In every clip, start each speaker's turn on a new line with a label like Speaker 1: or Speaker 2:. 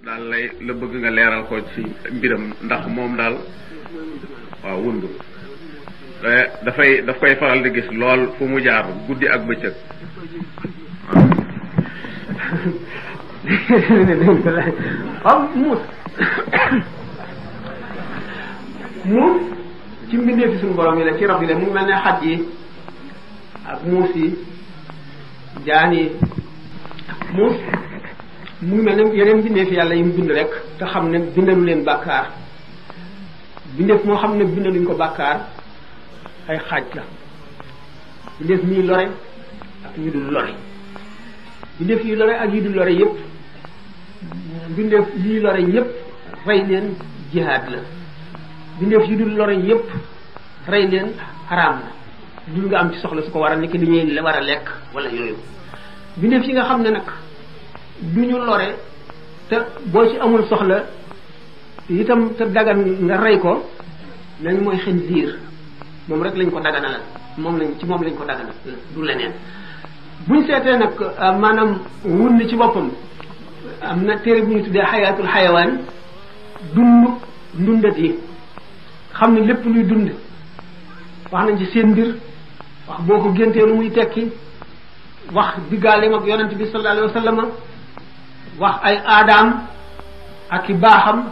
Speaker 1: daal la bëgg nga leeral ko ci mbiram ndax moom daal waaw wundu daf koy faral di gis lool fu mu jaar guddi ak bëccëg
Speaker 2: waaw muus ci mbindee fi suñu borom yi la ci rab yi la mu mel ne xaj yi ak muus yi jaan yi muus mu ngi mel ne yeneen bindeef yàlla yi mu bind rek te xam ne bindalu leen bàkkaar bindeef moo xam ne bindaluñ ko bàkkaar ay xaaj la bindeef ñuy lore ak ñu dul lore bindeef yi lore ak yi dul lore yépp bindeef yi lore yépp rey leen jihaad la bindeef yi dul lore yépp rey leen xaraam la dul nga am ci soxla su ko war a nekk li ñuy war a lekk wala yooyu bindeef yi nga xam ne nag du ñu lore te boo ci amul soxla itam te dagan nga rey ko nañ mooy xinziir moom rek lañ ko daganalal moom lañ ko daganal du leneen buñ seetee nag maanaam wunni ci boppam am na téere bu ñu tuddee xayaatul xayawaan ndundat yi xam ne lépp luy dund wax nañ ci seen mbir wax boo ko géntee lu muy tekki wax diggaaleem ak yonent bi sallallahu alayhi wa sallam wax ay aadaam ak i baaxam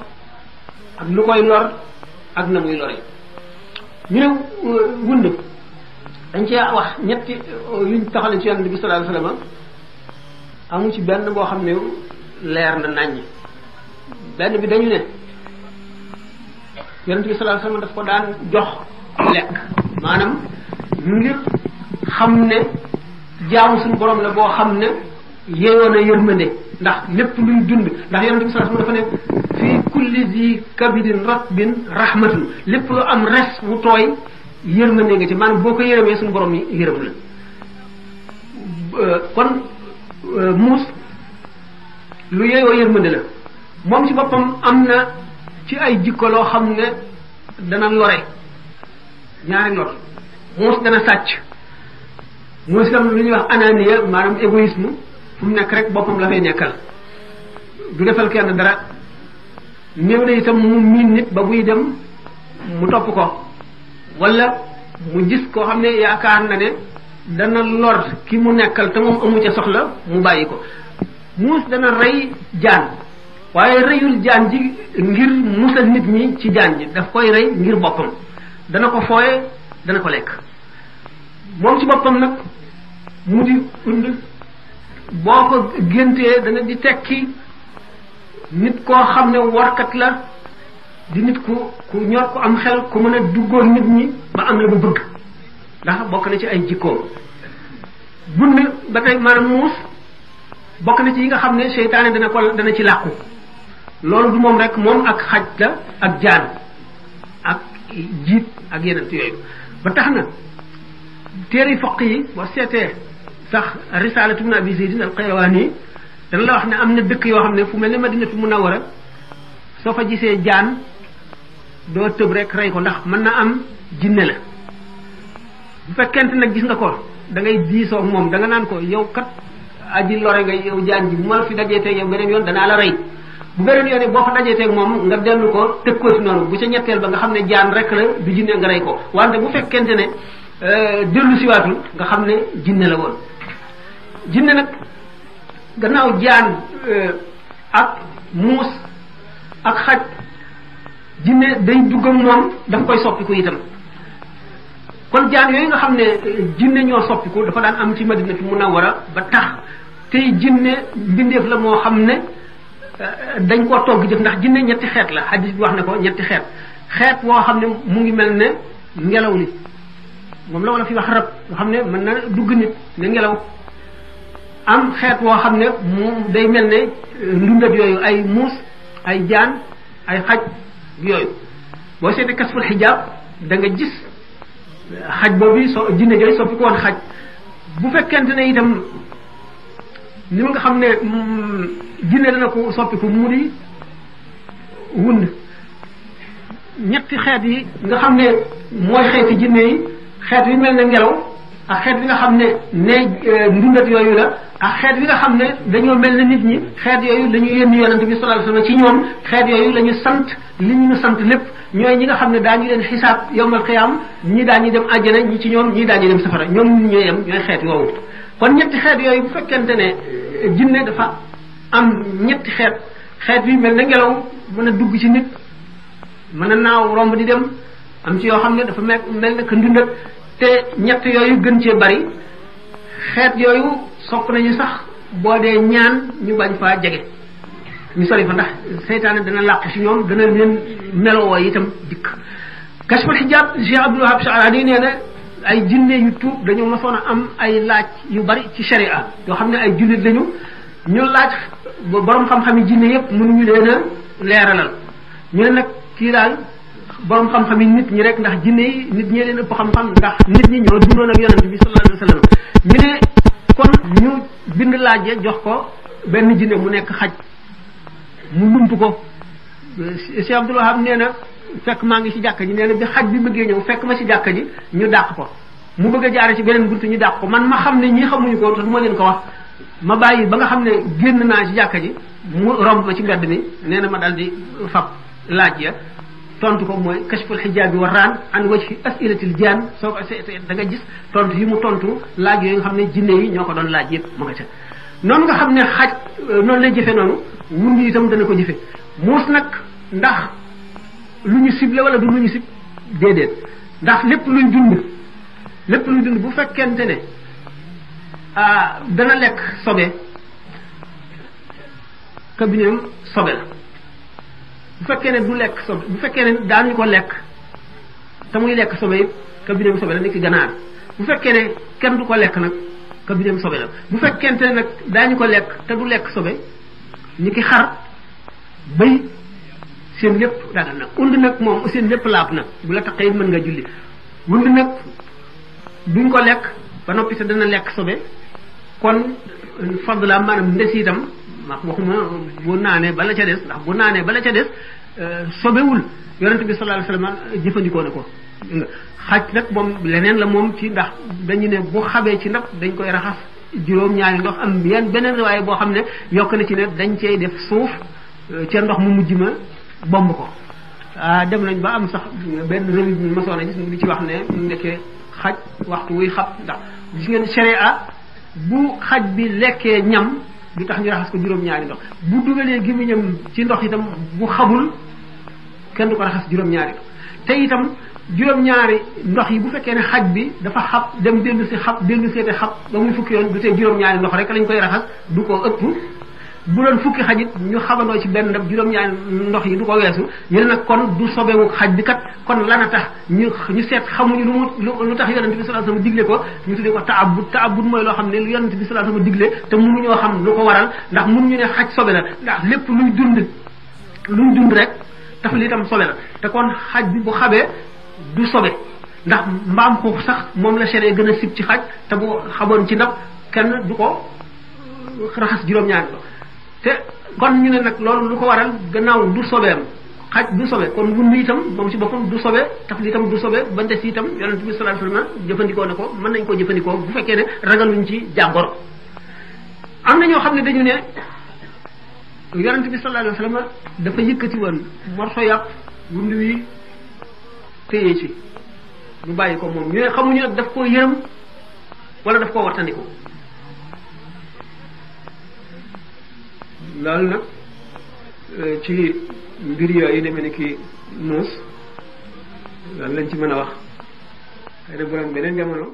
Speaker 2: ak lu koy lor ak na muy lore ñu ne wund dañ cee wax ñetti yuñ taxale ci yonent bi sallallahu alayhi wa sallam amu ci benn boo xam ne leer na naññ benn bi dañu ne yonent bi sallallahu alayhi wa sallam daf ko daan jox lekk maanaam ngir xam ne jaamu suñu borom la boo xam ne yeewoon a yërmande ndax lépp luy dund ndax yonent bi sallallahu alayhi wasallam dafa ne fii kulli zi kabidin ratbin rahmatun lépp lu am res wu tooy yërmande nga ci maanaam boo ko yërëmee suñu borom yi yërëm la kon muus lu yeeyoo yërmande la moom ci boppam am na ci ay jikko loo xam ne dana lore ñaari lor muus dana sàcc muus itam lu ñuy wax ananiya maanaam égoïsme fu mu nekk rek boppam la fay nekkal du defal kenn dara néew na itam mu miin nit ba buy dem mu topp ko wala mu gis koo xam ne yaakaar na ne dana lor ki mu nekkal te moom amu ca soxla mu bàyyi ko muus dana rey jaan waaye reyul jaan ji ngir musal nit ñi ci jaan ji daf koy rey ngir boppam dana ko fooye dana ko lekk moom ci boppam nag mu di und boo ko géntee dana di tekki nit koo xam ne warkat la di nit ku ñor ku am xel ku mën a duggoon nit ñi ba am la bu bëgg ndax bokk na ci ay jikkoom bund ba tey maanaam muus bokk na ci yi nga xam ne seytaane dana ci làqu loolu du moom rek moom ak xaj la ak jaan ak jiit ak yeneen yooyu ba tax na téere foq yi boo seetee sax risalatu ibn abi zaydin al qayrawani dana la wax ne am na dëkk yoo xam ne fu mel ne madinatu munawwara soo fa gisee jaan doo tëb rek rey ko ndax mën na am jinne la bu fekkente nag gis nga ko da ngay diisoo ak moom da nga naan ko yow kat aji lore nga yow jaan ji bu ma la fi dajee teeg yow beneen yoon danaa la rey bu beneen yoon boo fa dajee teeg moom nga dellu ko tëg ko ci noonu bu ca ñetteel ba nga xam ne jaan rek la du jinne nga rey ko wante bu fekkente ne dellu siwaatul nga xam ne jinne la woon jinne nag gannaaw jaan ak muus ak xaj jinne day duggam moom daf koy soppiku itam kon jaan yooyu nga xam ne jinne ñoo soppiku dafa daan am ci Madina fi Munawwara ba tax tey jinne mbindeef la moo xam ne dañ koo togg jëf ndax jinne ñetti xeet la hadis bi wax na ko ñetti xeet woo xam ne mu ngi mel ne ngelaw li moom la wala fi wax rab nga xam ne mën na dugg nit ne ngelaw am xeet woo xam ne mu day mel ne ndundat yooyu ay muus ay jaan ay xaj yooyu boo seetee kasful xijaab da nga gis xaj boobu jinne jooyu soppi ko woon xaj bu fekkente ne itam ni nga xam ne jinne dana ko soppi ko mu di wund ñetti xeet yi nga xam ne mooy xeeti jinne yi xeet yu mel ne ngelaw ak xeet bi nga xam ne ndundat yooyu la ak xeet bi nga xam ne dañoo mel ne nit ñi xeet yooyu la ñu yónni yonent bi sallallahu alayhi wasallam ci ñoom xeet yooyu la ñu sant li ñu sant lépp ñooy ñi nga xam ne daañu leen xisaab yawmal qiyaam ñii daañu dem àjjana ñi ci ñoom ñii daañu dem safara ñoom ñun ñooy yem ñooy xeet yooyu kon ñetti xeet yooyu bu fekkente ne jinne dafa am ñetti xeet bi mel na ngelaw mën a dugg ci nit mën a naaw romb di dem am ci yoo xam ne dafa mel na que ndundat te ñett yooyu gën cee bari xeet yooyu sopp nañu sax boo dee ñaan ñu bañ faa jege ñu sori fa ndax seytaane dana làq ci ñoom dana leen melowoo itam dikk kashful hijab Cheikh Abdul Wahab Sha'rani nee na ay jinne yu tuub dañoo mosoon a am ay laaj yu bari ci sharia yoo xam ne ay jullit lañu ñu laaj borom xam-xam yi jinne yépp mënuñu leen a leeralal ñu ne nag kii daal borom xam-xam yi nit ñi rek ndax jinne yi nit ñee leen ëpp xam-xam ndax nit ñi ñoo dundoon ak yonent bi sallallahu alayhi wasallam ñu ne kon ñu bind laaj ya jox ko benn jinne mu nekk xaj mu lump ko Cheikh Abdul Wahab nee na fekk maa ngi ci jàkka ji nee na bi xaj bi bëggee ñëw fekk ma ci jàkka ji ñu dàq ko mu bëgg a jaare ci beneen buntu ñu dàq ko man ma xam ne ñii xamuñu ko te du ma leen ko wax ma bàyyi ba nga xam ne génn naa ci jàkka ji mu romb ma ci mbedd mi nee na ma dal di fab laaj ya tontu ko mooy kashful hijaabi wa raan an wajhi as'ilatil jaan soo ko da nga gis tontu yi mu tontu laaj yooyu nga xam ne jinne yi ñoo ko doon laaj yëpp mu nga ca noonu nga xam ne xaj noonu lay jëfe noonu mun ngi itam dana ko jëfe muus nag ndax lu ñu ciblé wala du lu ñu cib déedéet ndax lépp luñ dund bu fekkente ne dana lekk sobe kabineem sobe la bu fekkee ne du lekk sobe bu fekkee ne daañu ko lekk te muy lekk sobe it kabineem sobe la ni ki ganaar bu fekkee ne kenn du ko lekk nag kabineem sobe la bu fekkente ne nag daañu ko lekk te du lekk sobe ni ki xar bëy seen lépp dagal nag und nag moom seen lépp laab nag bu la taqee mën nga julli und nag duñ ko lekk ba noppi te dana lekk sobe kon fadla maanaam ndes itam wax waxuma bu naanee bala ca des ndax bu naanee bala ca des sobewul yonent bi sallallahu alayhi wasallam jëfandikoo na ko xaj nag moom leneen la moom ci ndax dañu ne bu xabee ci ndab dañ koy raxas juróom-ñaari ndox am beneen waaye boo xam ne yokk na ci ne dañ cey def suuf ca ndox mu mujj ma bomb ko dem nañ ba am sax benn revue bi masoon a gis mu di ci wax ne mu nekkee xaj waxtu wuy xab ndax gis ngeen sharia bu xaj bi lekkee ñam du tax ñu raxas ko juróom-ñaari ndox bu dugalee gémmiñam ci ndox itam bu xabul kenn du ko raxas juróom-ñaari ndox te itam juróom-ñaari ndox yi bu fekkee ne xaj bi dafa xab dem dellu seete xab ba muy fukki yoon du tee juróom-ñaari ndox rek lañ koy raxas du ko ëpp bu doon fukki xajit ñu xabandoo ci benn ndab juróom-ñaari ndox yi du ko weesu ñu ne nag kon du sobewu xaj bi kat kon lana tax ñu seet xamuñu lu tax yonent bi sallallahu alayhi wasallam digle ko ñu tuddee ko taabud mooy loo xam ne lu yonent bi sallallahu alayhi wasallam digle te mënuñoo xam lu ko waral ndax mënuñu ne xaj sobe la ndax lépp luy dund rek taf li itam sobe la te kon xaj bi bu xabee du sobe ndax mbaam xuux sax moom la seree gën a sib ci xaj te bu xamoon ci ndab kenn du ko raxas juróom-ñaari ko te kon ñu ne nag loolu lu ko waral gannaaw du sobeem xaj du sobe kon wund itam moom ci boppam du sobe taf li itam du sobe ba ndes itam yonent bi sallallahu alayhi wasallam jëfandikoo na ko mën nañ koo jëfandikoo bu fekkee ne ragaluñ ci jàngoro am na ñoo xam ne dañu ne yonent bi sallallahu alayhi wasallam dafa yëkkati woon morso yàpp wund wi téye ci ñu bàyyi ko moom ñu ne xamuñu nag daf koo yërëm wala daf koo wattandiku loolu nag ci mbir yooyu demee ni ki muus loolu lañ ci mën a wax xëy na bu doon beneen jamono